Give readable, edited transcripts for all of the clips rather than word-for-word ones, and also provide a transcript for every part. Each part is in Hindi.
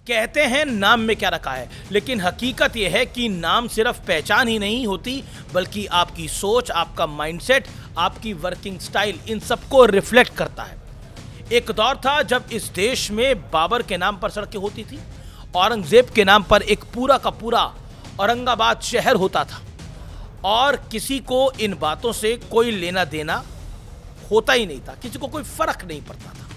कहते हैं नाम में क्या रखा है, लेकिन हकीकत यह है कि नाम सिर्फ पहचान ही नहीं होती, बल्कि आपकी सोच, आपका माइंडसेट, आपकी वर्किंग स्टाइल, इन सबको रिफ्लेक्ट करता है। एक दौर था जब इस देश में बाबर के नाम पर सड़कें होती थी, औरंगजेब के नाम पर एक पूरा का पूरा औरंगाबाद शहर होता था, और किसी को इन बातों से कोई लेना देना होता ही नहीं था, किसी को कोई फर्क नहीं पड़ता था।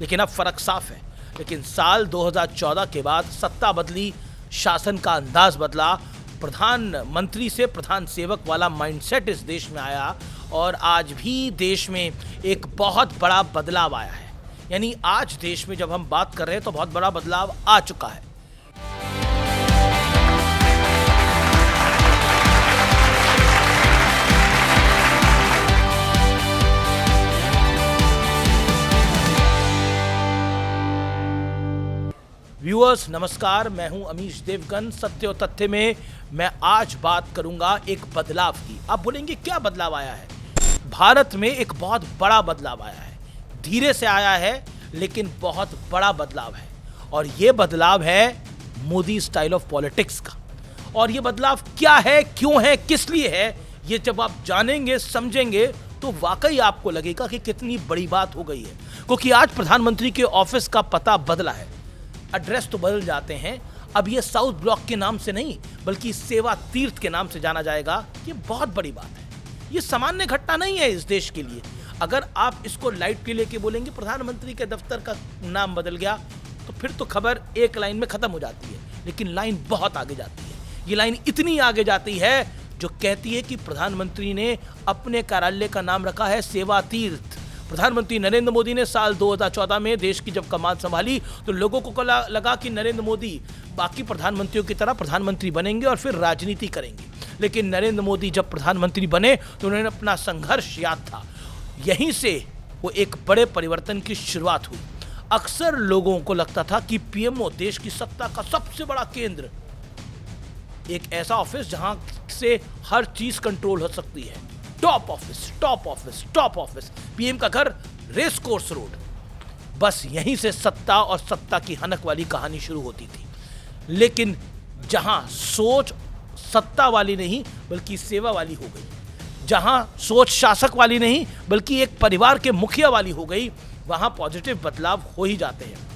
लेकिन अब फर्क साफ है। लेकिन साल 2014 के बाद सत्ता बदली, शासन का अंदाज बदला, प्रधानमंत्री से प्रधान सेवक वाला माइंडसेट इस देश में आया, और आज भी देश में एक बहुत बड़ा बदलाव आया है। यानी आज देश में जब हम बात कर रहे हैं तो बहुत बड़ा बदलाव आ चुका है। व्यूअर्स नमस्कार, मैं हूं अमीश देवगन। सत्य और तथ्य में मैं आज बात करूंगा एक बदलाव की। आप बोलेंगे क्या बदलाव आया है? भारत में एक बहुत बड़ा बदलाव आया है। धीरे से आया है लेकिन बहुत बड़ा बदलाव है, और ये बदलाव है मोदी स्टाइल ऑफ पॉलिटिक्स का। और ये बदलाव क्या है, क्यों है, किस लिए है, ये जब आप जानेंगे, समझेंगे, तो वाकई आपको लगेगा कि कितनी बड़ी बात हो गई है। क्योंकि आज प्रधानमंत्री के ऑफिस का पता बदला है, एड्रेस तो बदल जाते हैं। अब ये साउथ ब्लॉक के नाम से नहीं बल्कि सेवा तीर्थ के नाम से जाना जाएगा। ये बहुत बड़ी बात है, ये सामान्य घटना नहीं है इस देश के लिए। अगर आप इसको लाइट के लेके बोलेंगे प्रधानमंत्री के दफ्तर का नाम बदल गया, तो फिर तो खबर एक लाइन में खत्म हो जाती है। लेकिन लाइन बहुत आगे जाती है। ये लाइन इतनी आगे जाती है जो कहती है कि प्रधानमंत्री ने अपने कार्यालय का नाम रखा है सेवा तीर्थ। प्रधानमंत्री नरेंद्र मोदी ने साल 2014 में देश की जब कमान संभाली तो लोगों को लगा कि नरेंद्र मोदी बाकी प्रधानमंत्रियों की तरह प्रधानमंत्री बनेंगे और फिर राजनीति करेंगे। लेकिन नरेंद्र मोदी जब प्रधानमंत्री बने तो उन्होंने अपना संघर्ष याद था। यहीं से वो एक बड़े परिवर्तन की शुरुआत हुई। अक्सर लोगों को लगता था कि पीएमओ देश की सत्ता का सबसे बड़ा केंद्र, एक ऐसा ऑफिस जहां से हर चीज कंट्रोल हो सकती है। Top office, top office, top office, PM का घर रेस कोर्स रोड। बस यहीं से सत्ता और सत्ता की हनक वाली कहानी शुरू होती थी। लेकिन जहां सोच सत्ता वाली नहीं बल्कि सेवा वाली हो गई, जहां सोच शासक वाली नहीं बल्कि एक परिवार के मुखिया वाली हो गई, वहां पॉजिटिव बदलाव हो ही जाते हैं।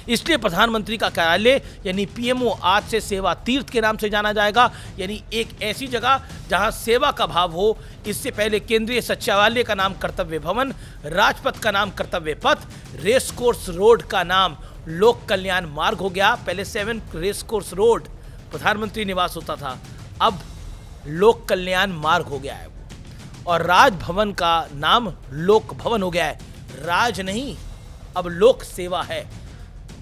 इसलिए प्रधानमंत्री का कार्यालय यानी पीएमओ आज से सेवा तीर्थ के नाम से जाना जाएगा। यानी एक ऐसी जगह जहां सेवा का भाव हो। इससे पहले केंद्रीय सचिवालय का नाम कर्तव्य भवन, राजपथ का नाम कर्तव्य पथ, रेस कोर्स रोड का नाम लोक कल्याण मार्ग हो गया। पहले 7 रेस कोर्स रोड प्रधानमंत्री निवास होता था, अब लोक कल्याण मार्ग हो गया है। और राजभवन का नाम लोक भवन हो गया है। राज नहीं, अब लोक सेवा है।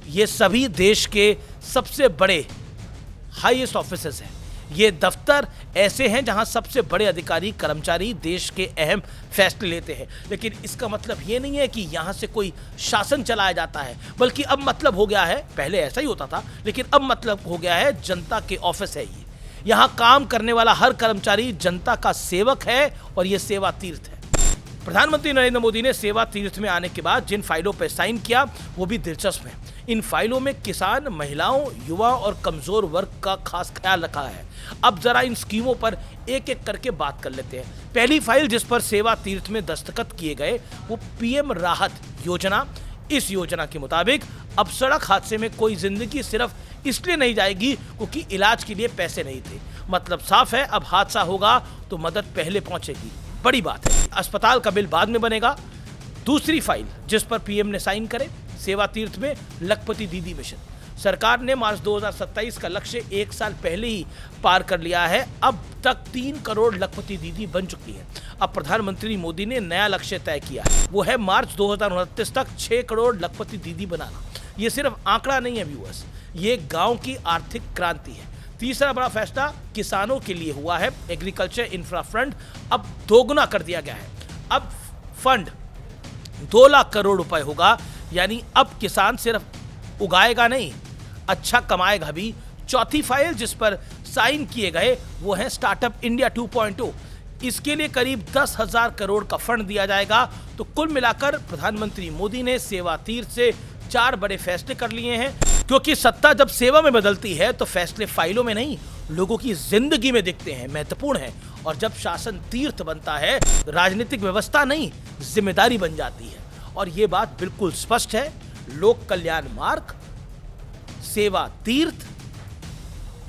ये सभी देश के सबसे बड़े हाईएस्ट ऑफिसेस हैं। ये दफ्तर ऐसे हैं जहां सबसे बड़े अधिकारी कर्मचारी देश के अहम फैसले लेते हैं। लेकिन इसका मतलब ये नहीं है कि यहां से कोई शासन चलाया जाता है, बल्कि अब मतलब हो गया है, पहले ऐसा ही होता था लेकिन अब मतलब हो गया है जनता के ऑफिस है ये। यहां काम करने वाला हर कर्मचारी जनता का सेवक है, और ये सेवा तीर्थ है। प्रधानमंत्री नरेंद्र मोदी ने सेवा तीर्थ में आने के बाद जिन फाइलों पर साइन किया वो भी दिलचस्प है। इन फाइलों में किसान, महिलाओं, युवा और कमजोर वर्ग का खास ख्याल रखा है। अब जरा इन स्कीमों पर एक एक करके बात कर लेते हैं। पहली फाइल जिस पर सेवा तीर्थ में दस्तखत किए गए वो पीएम राहत योजना। इस योजना के मुताबिक अब सड़क हादसे में कोई जिंदगी सिर्फ इसलिए नहीं जाएगी क्योंकि इलाज के लिए पैसे नहीं थे। मतलब साफ है, अब हादसा होगा तो मदद पहले पहुंचेगी। बड़ी बात है। अस्पताल का बिल बाद में बनेगा। दूसरी फाइल जिस पर पीएम ने साइन करे, सेवा तीर्थ में लखपति दीदी मिशन। सरकार ने मार्च 2027 का लक्ष्य 1 साल पहले ही पार कर लिया है। अब तक 3 करोड़ लखपति दीदी बन चुकी है। अब प्रधानमंत्री मोदी ने नया लक्ष्य तय किया है, वो है मार्च 2029 तक 6 करोड़ लखपति दीदी बनाना। ये सिर्फ आंकड़ा नहीं है व्यूअर्स, ये गांव की आर्थिक क्रांति है। तीसरा बड़ा फैसला किसानों के लिए हुआ है। एग्रीकल्चर इंफ्रा फंड अब दोगुना कर दिया गया है। अब फंड 2 लाख करोड़ रुपए होगा। यानी अब किसान सिर्फ उगाएगा नहीं, अच्छा कमाएगा भी। चौथी फाइल जिस पर साइन किए गए वो है स्टार्टअप इंडिया 2.0। इसके लिए करीब 10,000 करोड़ का फंड दिया जाएगा। तो कुल मिलाकर प्रधानमंत्री मोदी ने सेवा तीर्थ से 4 बड़े फैसले कर लिए हैं। क्योंकि सत्ता जब सेवा में बदलती है तो फैसले फाइलों में नहीं, लोगों की जिंदगी में दिखते हैं, महत्वपूर्ण है। और जब शासन तीर्थ बनता है, राजनीतिक व्यवस्था नहीं, जिम्मेदारी बन जाती है। और ये बात बिल्कुल स्पष्ट है। लोक कल्याण मार्ग, सेवा तीर्थ,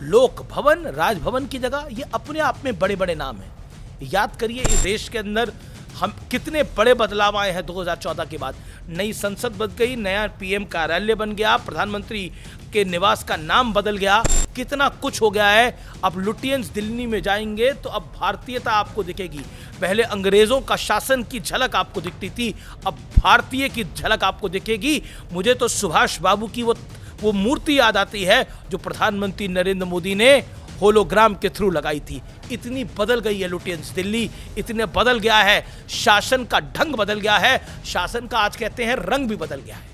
लोक भवन, राजभवन की जगह, ये अपने आप में बड़े बड़े नाम हैं। याद करिए इस देश के अंदर हम कितने बड़े बदलाव आए हैं 2014 के बाद। नई संसद बन गई, नया पीएम कार्यालय बन गया, प्रधानमंत्री के निवास का नाम बदल गया, कितना कुछ हो गया है। अब लुटियंस दिल्ली में जाएंगे तो अब भारतीयता आपको दिखेगी। पहले अंग्रेजों का शासन की झलक आपको दिखती थी, अब भारतीय की झलक आपको दिखेगी। मुझे तो सुभाष बाबू की वो मूर्ति याद आती है जो प्रधानमंत्री नरेंद्र मोदी ने होलोग्राम के थ्रू लगाई थी। इतनी बदल गई है लुटियंस दिल्ली, इतने बदल गया है, शासन का ढंग बदल गया है, शासन का आज कहते हैं रंग भी बदल गया है।